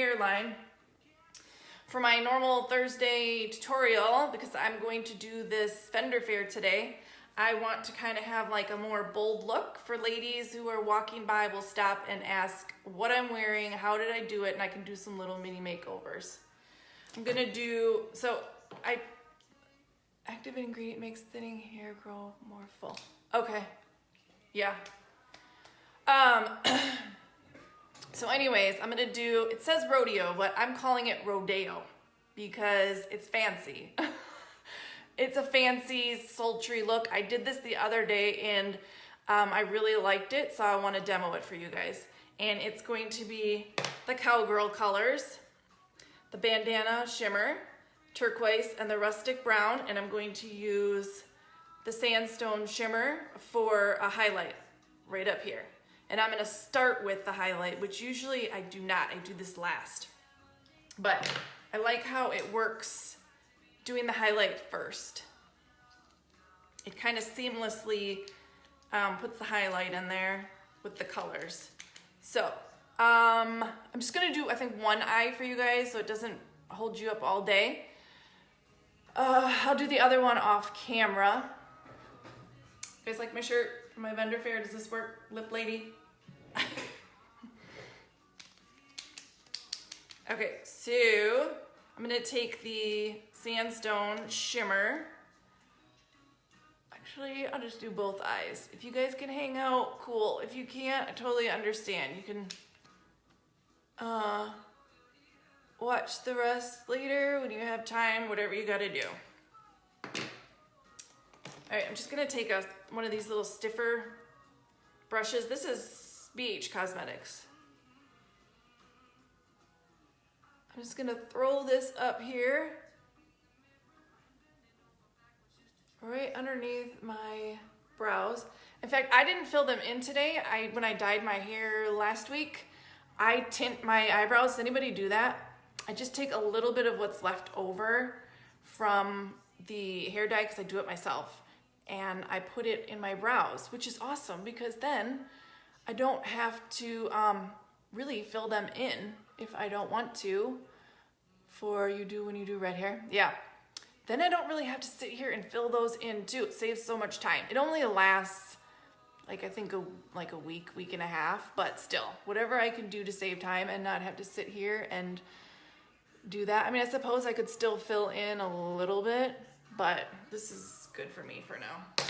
hairline for my normal Thursday tutorial, because I'm going to do this vendor fair today. I want to kind of have like a more bold look for ladies who are walking by, will stop and ask what I'm wearing, how did I do it, and I can do some little mini makeovers. I'm gonna do, active ingredient makes thinning hair grow more full. Okay, yeah. So anyways, I'm gonna do, it says rodeo, but I'm calling it rodeo because it's fancy. It's a fancy, sultry look. I did this the other day and I really liked it, so I want to demo it for you guys. And it's going to be the Cowgirl colors, the bandana shimmer, turquoise, and the rustic brown. And I'm going to use the sandstone shimmer for a highlight right up here. And I'm going to start with the highlight, which usually I do not. I do this last. But I like how it works doing the highlight first. It kind of seamlessly puts the highlight in there with the colors. So I'm just gonna do, I think, one eye for you guys so it doesn't hold you up all day. I'll do the other one off camera. You guys like my shirt for my vendor fair? Does this work, lip lady? Okay, so I'm gonna take the sandstone shimmer. Actually, I'll just do both eyes. If you guys can hang out, cool. If you can't, I totally understand. You can watch the rest later when you have time, whatever you gotta do. All right, I'm just gonna take one of these little stiffer brushes. This is BH Cosmetics. I'm just gonna throw this up here, right underneath my brows. In fact, I didn't fill them in today. When I dyed my hair last week, I tint my eyebrows. Does anybody do that? I just take a little bit of what's left over from the hair dye, because I do it myself, and I put it in my brows, which is awesome because then I don't have to really fill them in if I don't want to. When you do red hair, yeah. Then I don't really have to sit here and fill those in too. It saves so much time. It only lasts like, I think a week and a half, but still, whatever I can do to save time and not have to sit here and do that. I mean, I suppose I could still fill in a little bit, but this is good for me for now.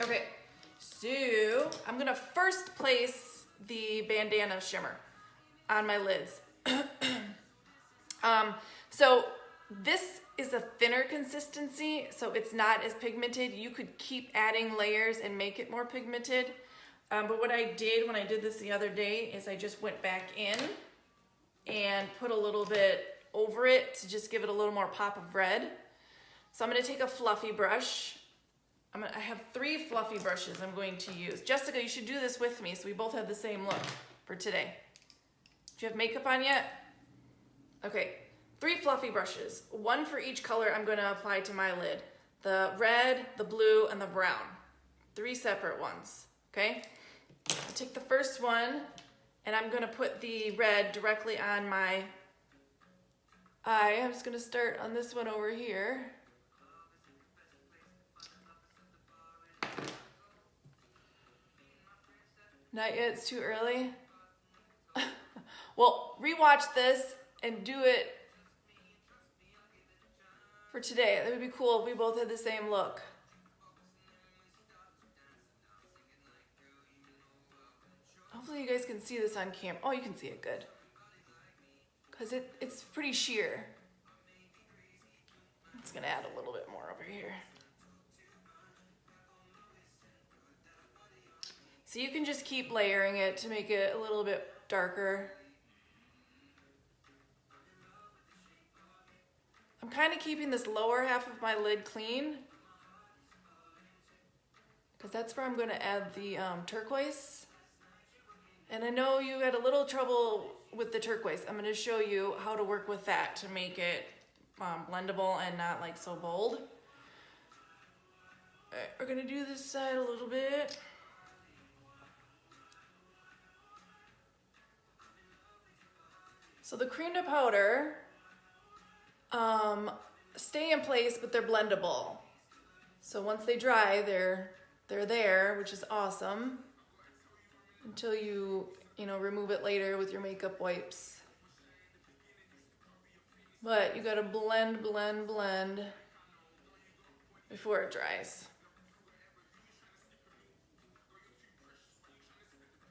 Okay, so I'm gonna first place the bandana shimmer on my lids. So this is a thinner consistency, so it's not as pigmented. You could keep adding layers and make it more pigmented. But what I did when I did this the other day is I just went back in and put a little bit over it to just give it a little more pop of red. So I'm gonna take a fluffy brush. I have 3 fluffy brushes I'm going to use. Jessica, you should do this with me so we both have the same look for today. Do you have makeup on yet? Okay, 3 fluffy brushes, 1 for each color I'm gonna apply to my lid. The red, the blue, and the brown. 3 separate ones, okay? I'll take the first one and I'm gonna put the red directly on my eye. I'm just gonna start on this one over here. Not yet, it's too early. Well, rewatch this and do it for today. That would be cool if we both had the same look. Hopefully you guys can see this on camera. Oh, you can see it good. Because it's pretty sheer. I'm just gonna add a little bit more over here. So you can just keep layering it to make it a little bit darker. I'm kind of keeping this lower half of my lid clean because that's where I'm going to add the turquoise. And I know you had a little trouble with the turquoise. I'm going to show you how to work with that to make it blendable and not like so bold. All right, we're going to do this side a little bit. So the cream to powder stay in place, but they're blendable. So once they dry, they're there, which is awesome. Until you remove it later with your makeup wipes. But you gotta blend, blend, blend before it dries.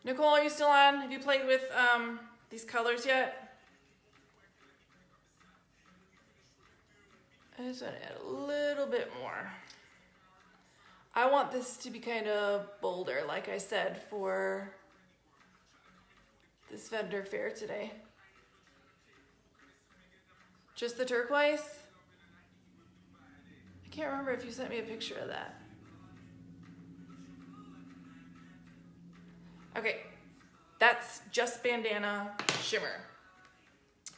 Nicole, are you still on? Have you played with these colors yet? I just want to add a little bit more. I want this to be kind of bolder, like I said, for this vendor fair today. Just the turquoise? I can't remember if you sent me a picture of that. Okay, that's just bandana shimmer.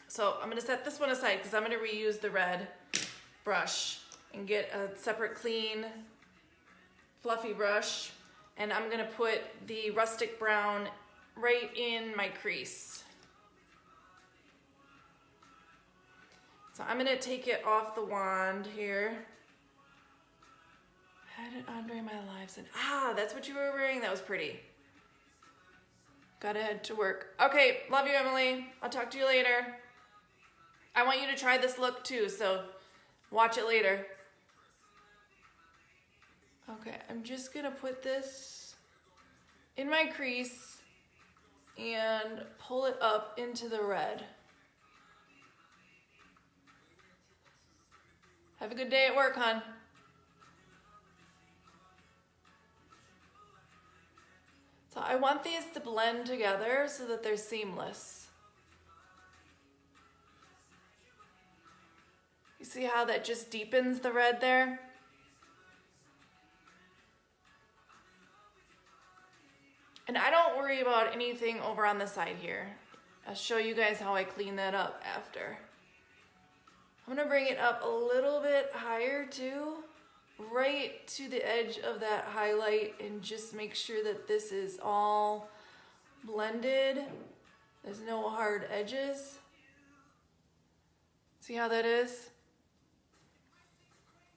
So I'm gonna set this one aside because I'm gonna reuse the red brush and get a separate clean, fluffy brush. And I'm gonna put the rustic brown right in my crease. So I'm gonna take it off the wand here. Had it Andre my lives and that's what you were wearing. That was pretty. Gotta head to work. Okay, love you, Emily. I'll talk to you later. I want you to try this look too, so watch it later. Okay, I'm just gonna put this in my crease and pull it up into the red. Have a good day at work, hon. So I want these to blend together so that they're seamless. You see how that just deepens the red there? And I don't worry about anything over on the side here. I'll show you guys how I clean that up after. I'm gonna bring it up a little bit higher too, right to the edge of that highlight, and just make sure that this is all blended. There's no hard edges. See how that is?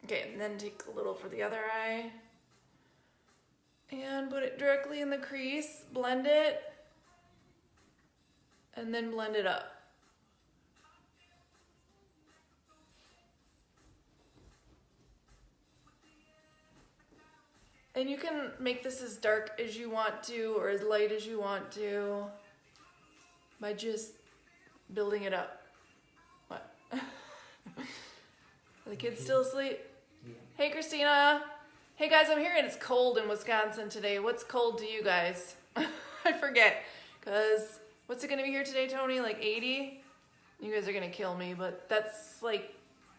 Okay, and then take a little for the other eye. And put it directly in the crease, blend it, and then blend it up. And you can make this as dark as you want to or as light as you want to by just building it up. What? Are the kids still asleep? Yeah. Hey, Christina. Hey guys, I'm hearing it's cold in Wisconsin today. What's cold to you guys? I forget. Because what's it going to be here today, Tony? Like 80? You guys are going to kill me, but that's like,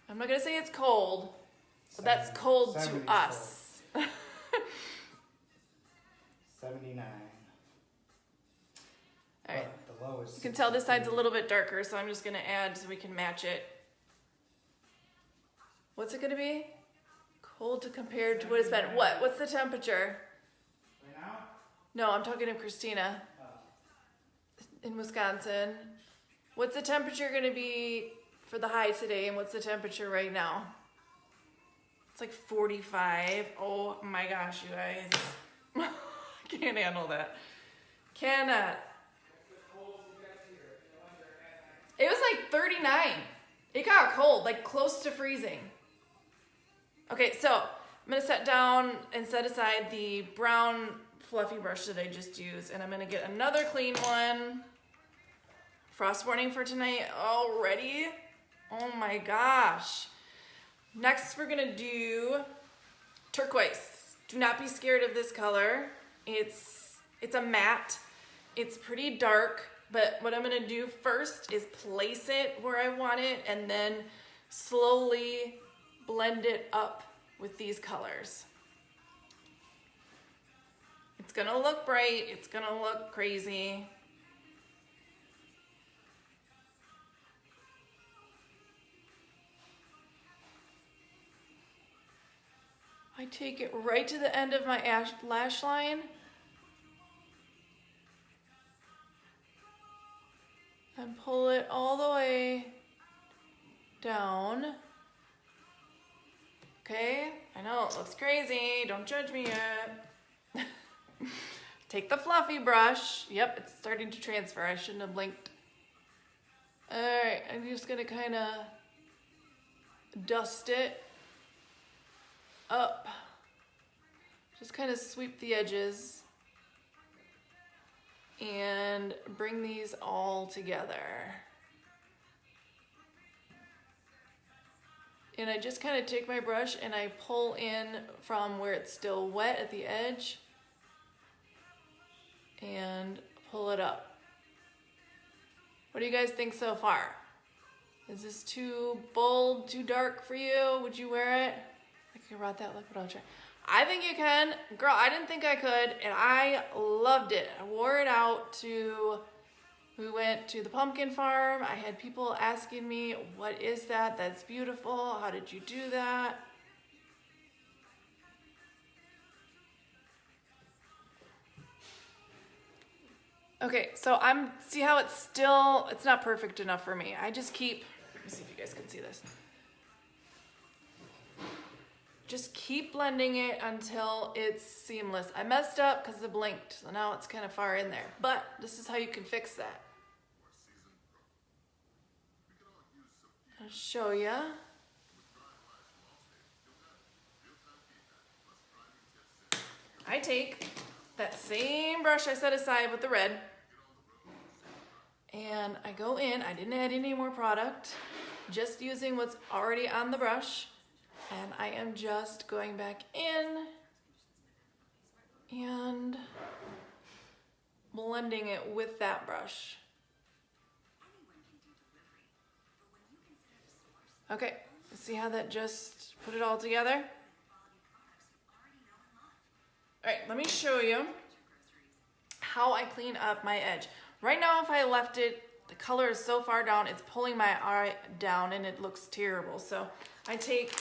I'm not going to say it's cold, but that's cold to us. 79. All right. The lowest. You can tell this side's a little bit darker, so I'm just going to add so we can match it. What's it going to be? Cold to compared to what it's been. What? What's the temperature? Right now? No, I'm talking to Christina in Wisconsin. What's the temperature going to be for the high today, and what's the temperature right now? It's like 45. Oh my gosh, you guys. I can't handle that. Cannot. It was like 39. It got cold, like close to freezing. Okay, so I'm gonna set down and set aside the brown fluffy brush that I just used, and I'm gonna get another clean one. Frost warning for tonight already. Oh my gosh. Next, we're gonna do turquoise. Do not be scared of this color. It's a matte. It's pretty dark, but what I'm gonna do first is place it where I want it and then slowly blend it up with these colors. It's gonna look bright, it's gonna look crazy. I take it right to the end of my lash line. and pull it all the way down. Okay, I know it looks crazy. Don't judge me yet. Take the fluffy brush. Yep, it's starting to transfer. I shouldn't have blinked. All right, I'm just gonna kind of dust it up. Just kind of sweep the edges and bring these all together. And I just kind of take my brush and I pull in from where it's still wet at the edge and pull it up. What do you guys think so far? Is this too bold, too dark for you? Would you wear it? I can rot that look, but I'll try. I think you can. Girl, I didn't think I could, and I loved it. I wore it out to, we went to the pumpkin farm. I had people asking me, what is that? That's beautiful. How did you do that? Okay, so see how it's not perfect enough for me. I just keep, let me see if you guys can see this. Just keep blending it until it's seamless. I messed up because I blinked, so now it's kind of far in there. But this is how you can fix that. I'll show you. I take that same brush I set aside with the red, and I go in. I didn't add any more product, just using what's already on the brush. And I am just going back in and blending it with that brush. Okay, see how that just put it all together? All right, let me show you how I clean up my edge. Right now, if I left it, the color is so far down, it's pulling my eye down and it looks terrible. So I take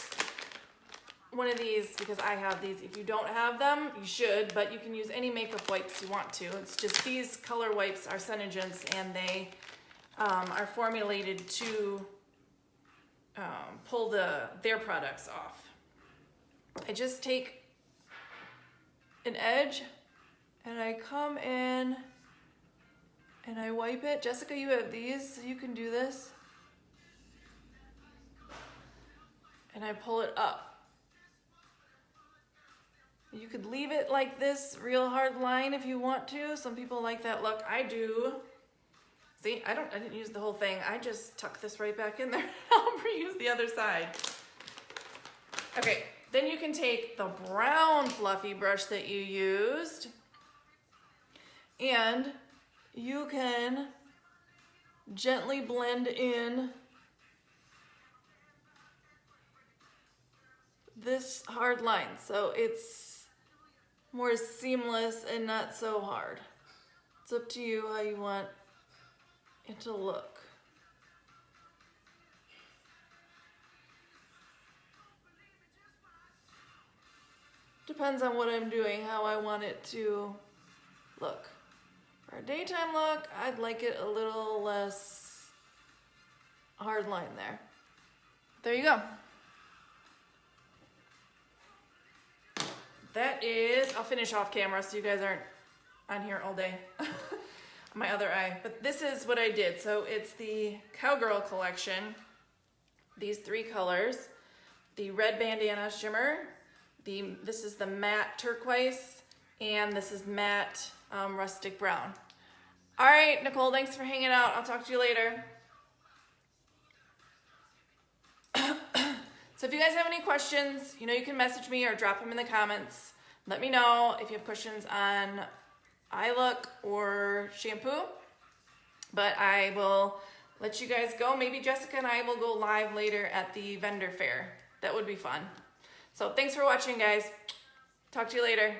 one of these because I have these. If you don't have them, you should, but you can use any makeup wipes you want to. It's just these color wipes are Senegence, and they are formulated to pull their products off. I just take an edge and I come in and I wipe it. Jessica, you have these, so you can do this. And I pull it up. You could leave it like this, real hard line if you want to. Some people like that look. I do. See, I didn't use the whole thing. I just tuck this right back in there. I'll reuse the other side. Okay, then you can take the brown fluffy brush that you used, and you can gently blend in this hard line, so it's more seamless and not so hard. It's up to you how you want it to look. Depends on what I'm doing, how I want it to look. For a daytime look, I'd like it a little less hard line there. There you go. That is, I'll finish off camera so you guys aren't on here all day. My other eye. But this is what I did. So it's the Cowgirl Collection. These 3 colors. The red bandana shimmer. This is the matte turquoise. And this is matte rustic brown. All right, Nicole, thanks for hanging out. I'll talk to you later. So if you guys have any questions, you can message me or drop them in the comments. Let me know if you have questions on eye look or shampoo. But I will let you guys go. Maybe Jessica and I will go live later at the vendor fair. That would be fun. So thanks for watching, guys. Talk to you later.